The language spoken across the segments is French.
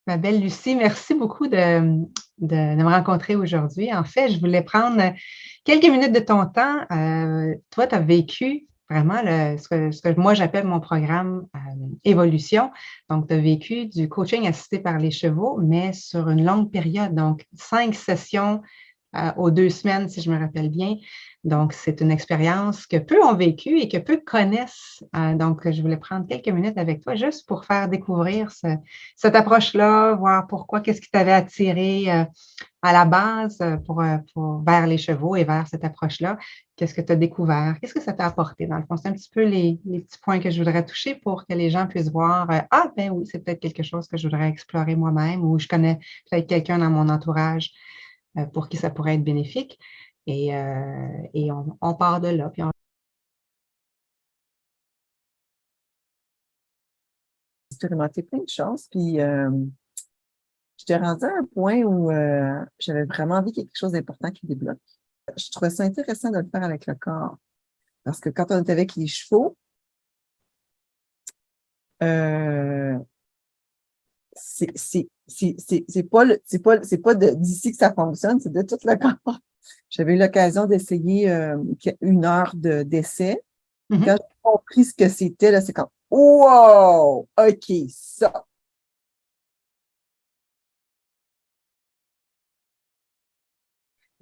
Ma belle Lucie, merci beaucoup de me rencontrer aujourd'hui. En fait, je voulais prendre quelques minutes de ton temps. Toi, tu as vécu vraiment ce que moi j'appelle mon programme Évolution. Donc, tu as vécu du coaching assisté par les chevaux, mais sur une longue période. Donc, 5 sessions aux 2 semaines, si je me rappelle bien. Donc, c'est une expérience que peu ont vécue et que peu connaissent. Donc, je voulais prendre quelques minutes avec toi juste pour faire découvrir cette approche-là, voir pourquoi, qu'est-ce qui t'avait attiré à la base vers les chevaux et vers cette approche-là. Qu'est-ce que tu as découvert? Qu'est-ce que ça t'a apporté? Dans le fond, c'est un petit peu les petits points que je voudrais toucher pour que les gens puissent voir, ah, ben oui, c'est peut-être quelque chose que je voudrais explorer moi-même ou je connais peut-être quelqu'un dans mon entourage pour qui ça pourrait être bénéfique. Et on part de là. Puis Expérimenté plein de choses. Puis, j'étais rendue à un point où j'avais vraiment envie qu'il y ait quelque chose d'important qui débloque. Je trouvais ça intéressant de le faire avec le corps. Parce que quand on est avec les chevaux, euh, c'est pas d'ici que ça fonctionne, c'est de tout le corps. J'avais eu l'occasion d'essayer 1 heure d'essai. Quand j'ai compris ce que c'était, là, c'est comme wow! OK, ça.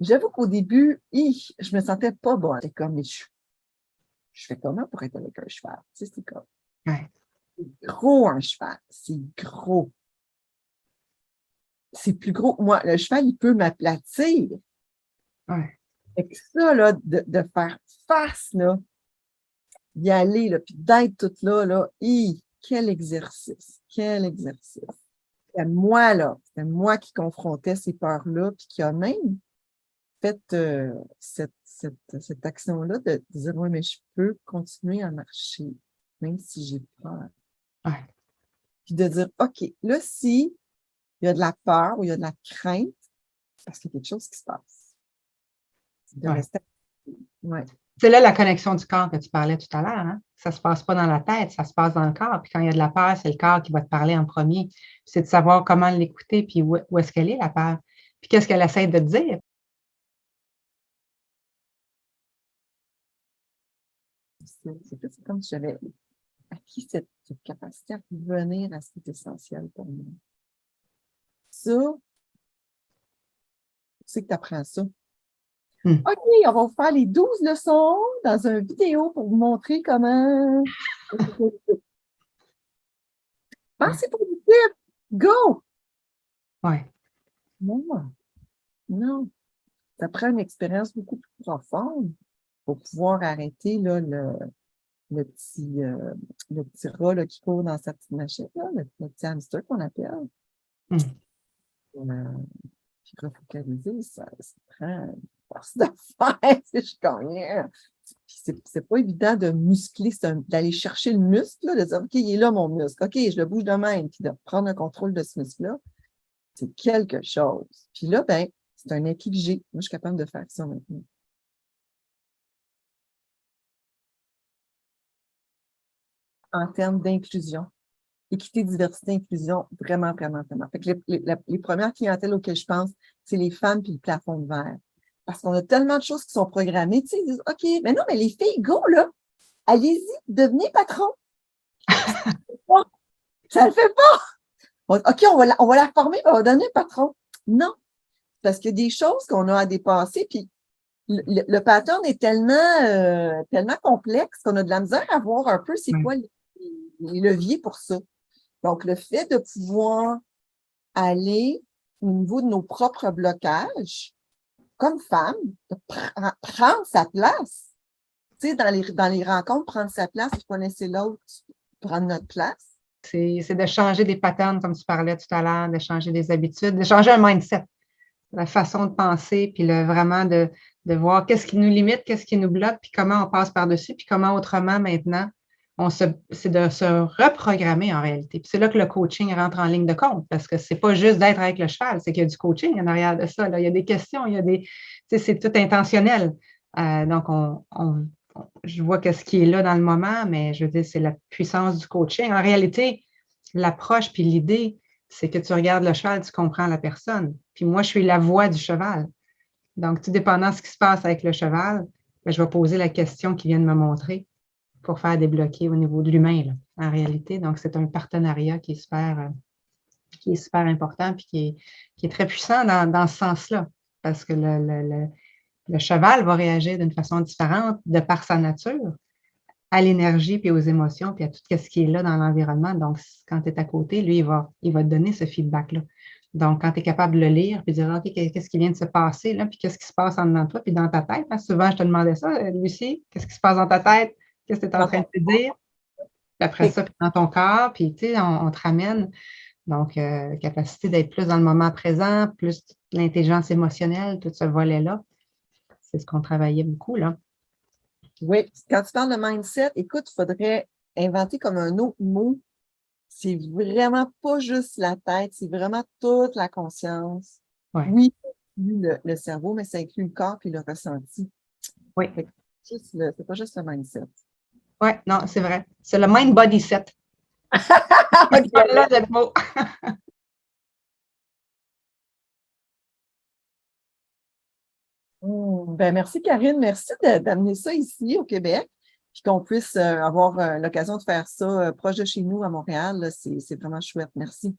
J'avoue qu'au début, je me sentais pas bonne. C'est comme, mais je fais comment pour être avec un cheval? Tu sais, c'est comme, ouais. c'est gros un cheval. C'est gros. C'est plus gros. Moi, le cheval, il peut m'aplatir. Ouais. Fait que ça, là, de faire face, là, d'y aller, là, puis d'être toute là, quel exercice. Quel exercice. C'était moi qui confrontais ces peurs-là, puis qui a même fait cette action-là de dire, oui, mais je peux continuer à marcher, même si j'ai peur. Ouais. Puis de dire, OK, là, si il y a de la peur ou il y a de la crainte, parce qu'il y a quelque chose qui se passe. De Ouais. rester. Ouais. C'est là la connexion du corps que tu parlais tout à l'heure. Hein? Ça ne se passe pas dans la tête, ça se passe dans le corps. Puis quand il y a de la peur, c'est le corps qui va te parler en premier. C'est de savoir comment l'écouter, puis où est-ce qu'elle est, la peur. Puis qu'est-ce qu'elle essaie de te dire. C'est comme si j'avais acquis cette capacité à revenir à ce qui est essentiel pour moi. Ça, c'est que tu apprends ça. OK, on va vous faire les 12 leçons dans une vidéo pour vous montrer comment. Pensez positif, go! Ouais. Non, non. Ça prend une expérience beaucoup plus profonde pour pouvoir arrêter là, le petit rat là, qui court dans sa petite machine, là, le petit hamster qu'on appelle. Puis refocaliser, ça prend une force de faire, si je connais. C'est pas évident de muscler, d'aller chercher le muscle, là, de dire, OK, il est là mon muscle, OK, je le bouge de même, puis de prendre un contrôle de ce muscle-là, c'est quelque chose. Puis là, ben, c'est un acquis que j'ai. Moi, je suis capable de faire ça maintenant. En termes d'inclusion. Équité, diversité, inclusion, vraiment, vraiment, vraiment. Fait que les premières clientèles auxquelles je pense, c'est les femmes puis le plafond de verre. Parce qu'on a tellement de choses qui sont programmées. Tu sais, ils disent, OK, mais non, mais les filles, go, là, allez-y, devenez patron. Ça le fait pas. OK, on va la former, on va donner patron. Non, parce qu'il y a des choses qu'on a à dépasser, puis le pattern est tellement complexe qu'on a de la misère à voir un peu c'est quoi les leviers pour ça. Donc, le fait de pouvoir aller au niveau de nos propres blocages, comme femme, de prendre sa place. Tu sais, dans les rencontres, prendre sa place, puis pas laisser l'autre prendre notre place. C'est de changer des patterns, comme tu parlais tout à l'heure, de changer des habitudes, de changer un mindset, la façon de penser, puis vraiment de voir qu'est-ce qui nous limite, qu'est-ce qui nous bloque, puis comment on passe par-dessus, puis comment autrement maintenant, c'est de se reprogrammer en réalité. Puis c'est là que le coaching rentre en ligne de compte, parce que c'est pas juste d'être avec le cheval, c'est qu'il y a du coaching en arrière de ça. Là. Il y a des questions, c'est tout intentionnel. Donc, je vois qu'est-ce qui est là dans le moment, mais je veux dire, c'est la puissance du coaching. En réalité, l'approche puis l'idée c'est que tu regardes le cheval, tu comprends la personne. Puis moi, je suis la voix du cheval. Donc, tout dépendant de ce qui se passe avec le cheval, ben, je vais poser la question qu'il vient de me montrer pour faire débloquer au niveau de l'humain, là, en réalité. Donc, c'est un partenariat qui est super important puis qui est très puissant dans ce sens-là. Parce que le cheval va réagir d'une façon différente de par sa nature à l'énergie puis aux émotions puis à tout ce qui est là dans l'environnement. Donc, quand tu es à côté, lui, il va te donner ce feedback-là. Donc, quand tu es capable de le lire puis de dire, OK, qu'est-ce qui vient de se passer là, puis qu'est-ce qui se passe en dedans de toi puis dans ta tête. Hein? Souvent, je te demandais ça, Lucie, qu'est-ce qui se passe dans ta tête? Qu'est-ce que tu es en train de te dire? Puis après ça, puis dans ton corps, puis tu sais, on te ramène. Donc, capacité d'être plus dans le moment présent, plus l'intelligence émotionnelle, tout ce volet-là. C'est ce qu'on travaillait beaucoup, là. Oui, quand tu parles de mindset, écoute, il faudrait inventer comme un autre mot. C'est vraiment pas juste la tête, c'est vraiment toute la conscience. Ouais. Oui, le cerveau, mais ça inclut le corps et le ressenti. Oui. C'est pas juste le mindset. Oui, non, c'est vrai. C'est le mind-body set. Okay. Là, le mot. Ben, merci, Karine. Merci d'amener ça ici au Québec, puis qu'on puisse avoir l'occasion de faire ça proche de chez nous à Montréal. C'est vraiment chouette. Merci.